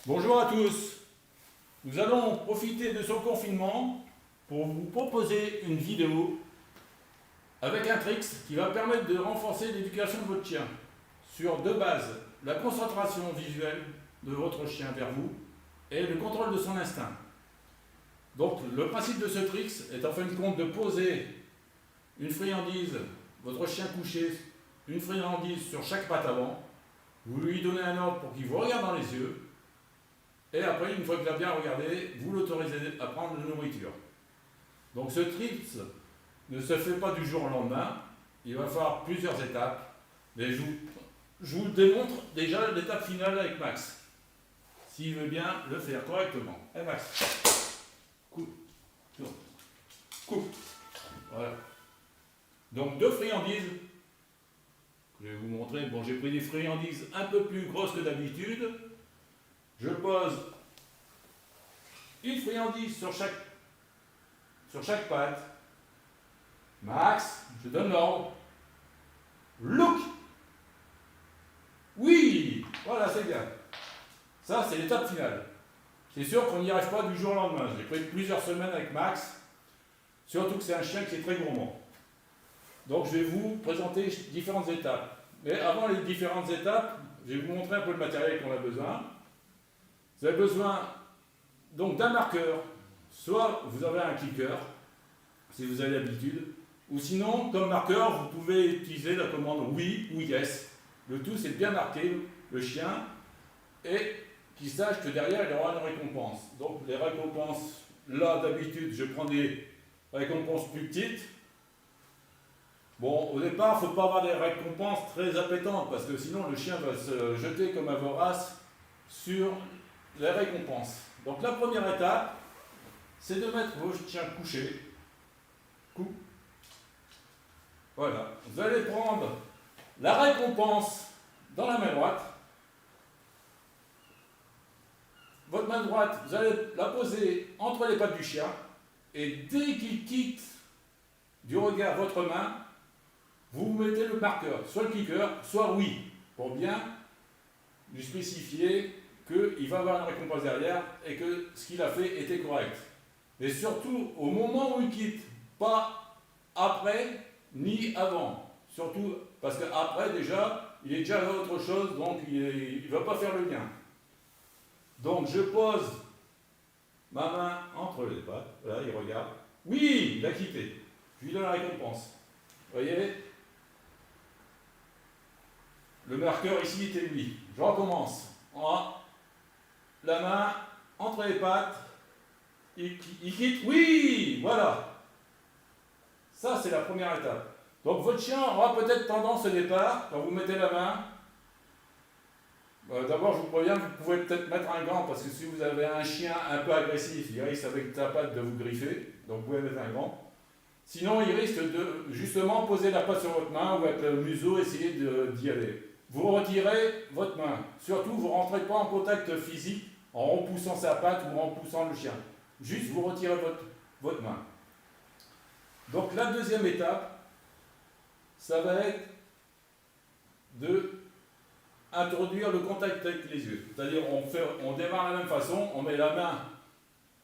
Bonjour à tous. Nous allons profiter de ce confinement pour vous proposer une vidéo avec un trick qui va permettre de renforcer l'éducation de votre chien sur deux bases: la concentration visuelle de votre chien vers vous et le contrôle de son instinct. Donc le principe de ce trick est en fin de compte de poser une friandise, votre chien couché, une friandise sur chaque patte avant. Vous lui donnez un ordre pour qu'il vous regarde dans les yeux. Et après, une fois qu'il a bien regardé, vous l'autorisez à prendre la nourriture. Donc ce trick ne se fait pas du jour au lendemain. Il va falloir plusieurs étapes. Mais je vous démontre déjà l'étape finale avec Max. S'il veut bien le faire correctement. Allez Max, coupe, tourne, coupe. Voilà. Donc deux friandises. Je vais vous montrer. Bon, j'ai pris des friandises un peu plus grosses que d'habitude. Je pose une friandise sur chaque patte. Max, je donne l'ordre. Look. Oui, voilà, c'est bien. Ça, c'est l'étape finale. C'est sûr qu'on n'y arrive pas du jour au lendemain. J'ai pris plusieurs semaines avec Max, surtout que c'est un chien qui est très gourmand. Donc, je vais vous présenter différentes étapes. Mais avant les différentes étapes, je vais vous montrer un peu le matériel qu'on a besoin. Vous avez besoin donc d'un marqueur. Soit vous avez un clicker, si vous avez l'habitude, ou sinon, comme marqueur, vous pouvez utiliser la commande oui ou yes. Le tout, c'est de bien marquer le chien et qu'il sache que derrière, il aura une récompense. Donc, les récompenses, là, d'habitude, je prends des récompenses plus petites. Bon, au départ, il ne faut pas avoir des récompenses très appétantes, parce que sinon, le chien va se jeter comme un vorace sur les récompenses. Donc, la première étape, c'est de mettre vos chiens couchés. Coup. Voilà. Vous allez prendre la récompense dans la main droite. Votre main droite, vous allez la poser entre les pattes du chien. Et dès qu'il quitte du regard votre main, vous mettez le marqueur, soit le clicker, soit oui, pour bien lui spécifier qu'il va avoir une récompense derrière et que ce qu'il a fait était correct. Mais surtout au moment où il quitte, pas après ni avant. Surtout parce qu'après déjà, il est déjà à autre chose, donc il ne va pas faire le lien. Donc je pose ma main entre les pattes, là il regarde. Oui, il a quitté. Je lui donne la récompense. Vous voyez ? Le marqueur ici était lui. Je recommence. La main entre les pattes. Il quitte. Oui, voilà. Ça, c'est la première étape. Donc, votre chien aura peut-être tendance au départ, quand vous mettez la main. D'abord, je vous préviens, vous pouvez peut-être mettre un gant, parce que si vous avez un chien un peu agressif, il risque avec sa patte de vous griffer. Donc, vous pouvez mettre un gant. Sinon, il risque de justement poser la patte sur votre main ou avec le museau, essayer d'y aller. Vous retirez votre main. Surtout, vous ne rentrez pas en contact physique en repoussant sa patte ou en repoussant le chien. Juste, vous retirez votre main. Donc, la deuxième étape, ça va être de introduire le contact avec les yeux. C'est-à-dire, on démarre de la même façon, on met la main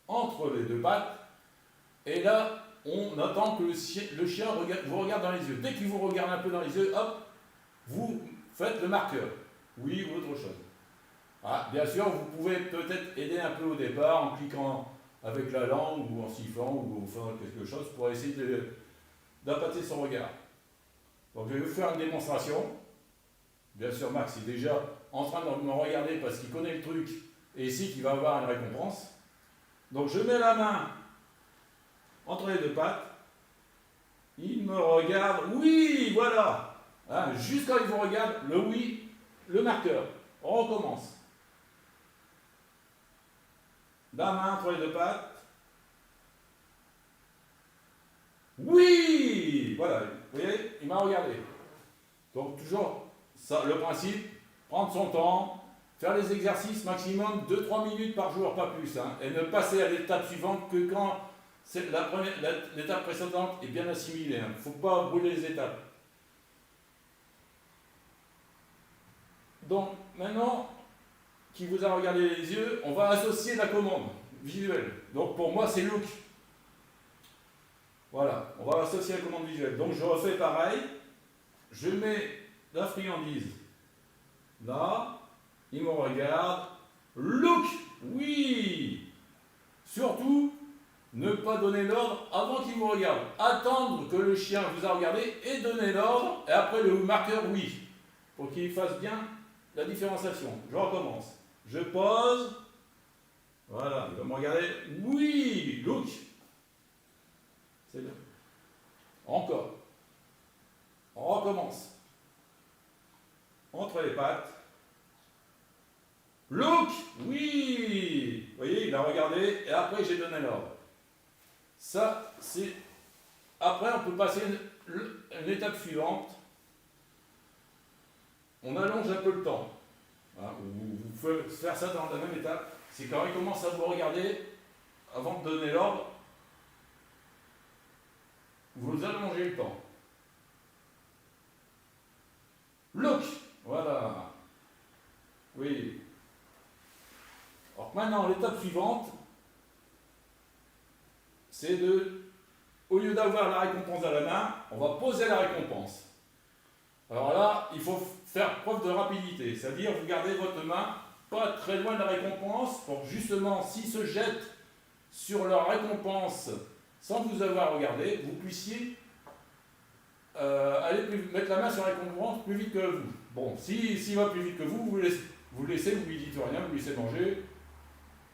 entre les deux pattes, et là, on attend que le chien vous regarde dans les yeux. Dès qu'il vous regarde un peu dans les yeux, hop, vous faites le marqueur. Oui ou autre chose. Ah, bien sûr, vous pouvez peut-être aider un peu au départ en cliquant avec la langue ou en sifflant ou en faisant quelque chose pour essayer d'appâter son regard. Donc je vais vous faire une démonstration. Bien sûr, Max est déjà en train de me regarder parce qu'il connaît le truc et ici qu'il va avoir une récompense. Donc je mets la main entre les deux pattes. Il me regarde. Oui, voilà. Hein, juste quand il vous regarde, le oui, le marqueur. On recommence. La main entre les deux pattes. Oui, voilà. Vous voyez, il m'a regardé. Donc toujours, ça, le principe, prendre son temps, faire les exercices maximum 2-3 minutes par jour, pas plus. Hein, et ne passer à l'étape suivante que quand l'étape précédente est bien assimilée. Il ne faut pas brûler les étapes. Donc maintenant qui vous a regardé les yeux, on va associer la commande visuelle. Donc pour moi, c'est look. Voilà, on va associer la commande visuelle. Donc je refais pareil. Je mets la friandise là. Il me regarde. Look! Oui! Surtout, ne pas donner l'ordre avant qu'il vous regarde. Attendre que le chien vous a regardé et donner l'ordre, et après le marqueur oui, pour qu'il fasse bien la différenciation. Je recommence. Je pose. Voilà, il va me regarder. Oui! Look! C'est bien. Encore. On recommence. Entre les pattes. Look! Oui! Vous voyez, il a regardé et après j'ai donné l'ordre. Ça, c'est... Après, on peut passer une étape suivante. On allonge un peu le temps. Hein, vous pouvez faire ça dans la même étape. C'est quand il commence à vous regarder, avant de donner l'ordre, vous allongez le temps. Look! Voilà. Oui. Alors maintenant, l'étape suivante, c'est de, au lieu d'avoir la récompense à la main, on va poser la récompense. Alors là, il faut faire preuve de rapidité, c'est-à-dire vous gardez votre main pas très loin de la récompense pour justement, s'ils se jettent sur leur récompense sans vous avoir regardé, vous puissiez mettre la main sur la récompense plus vite que vous. Bon, s'il va plus vite que vous, vous le laissez, vous lui dites rien, vous lui laissez manger,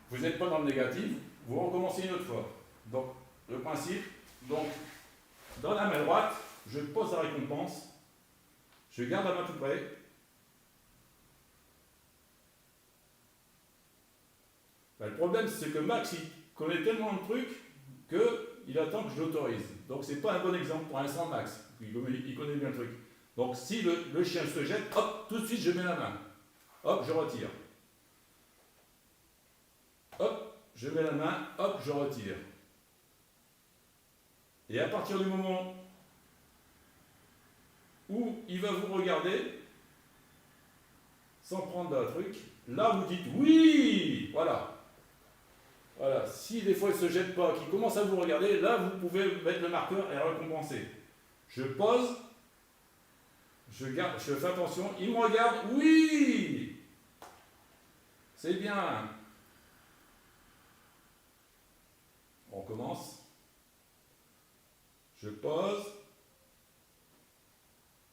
vous n'êtes pas dans le négatif, vous recommencez une autre fois. Donc, le principe, donc, dans la main droite, je pose la récompense, je garde la main tout près, ben, le problème, c'est que Max, il connaît tellement de trucs qu'il attend que je l'autorise. Donc, c'est pas un bon exemple pour l'instant, Max. Il connaît bien le truc. Donc, si le chien se jette, hop, tout de suite, je mets la main. Hop, je retire. Hop, je mets la main, hop, je retire. Et à partir du moment où il va vous regarder, sans prendre un truc, là, vous dites oui, voilà. Voilà, si des fois il ne se jette pas, qu'il commence à vous regarder, là vous pouvez mettre le marqueur et récompenser. Je pose, je fais attention, il me regarde, oui! C'est bien. On commence. Je pose,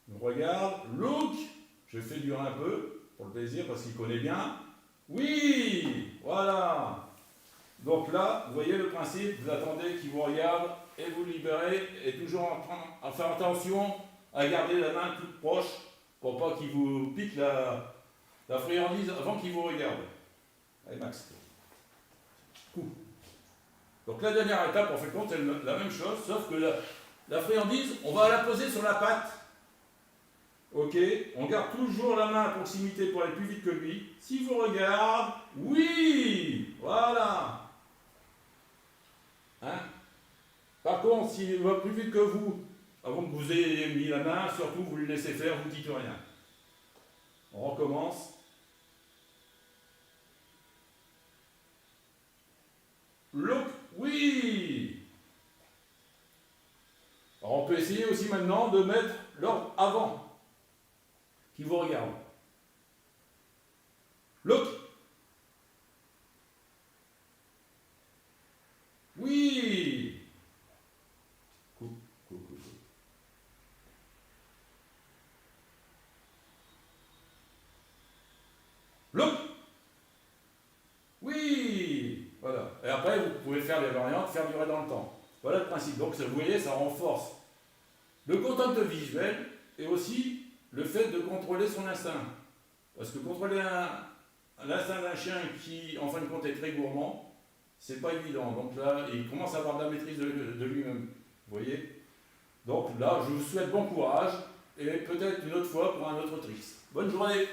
il me regarde, look! Je fais durer un peu, pour le plaisir, parce qu'il connaît bien. Oui! Voilà! Donc là, vous voyez le principe, vous attendez qu'il vous regarde et vous libérez, et toujours en train à faire attention à garder la main toute proche pour pas qu'il vous pique la friandise avant qu'il vous regarde. Allez Max. Donc la dernière étape, en fait, c'est la même chose, sauf que la friandise, on va la poser sur la patte. Ok, on garde toujours la main à proximité pour aller plus vite que lui. S'il vous regarde, oui, voilà. Hein? Par contre, s'il va plus vite que vous, avant que vous ayez mis la main, surtout vous le laissez faire, vous ne dites rien. On recommence. Look, oui. Alors on peut essayer aussi maintenant de mettre l'ordre avant, qui vous regarde. Look. Oui. Look. Oui. Voilà. Et après, vous pouvez faire des variantes, faire durer dans le temps. Voilà le principe. Donc, vous voyez, ça renforce le contact visuel et aussi le fait de contrôler son instinct. Parce que contrôler l'instinct d'un chien qui, en fin de compte, est très gourmand, c'est pas évident. Donc là, il commence à avoir de la maîtrise de lui-même. Vous voyez? Donc là, je vous souhaite bon courage et peut-être une autre fois pour un autre trick. Bonne journée!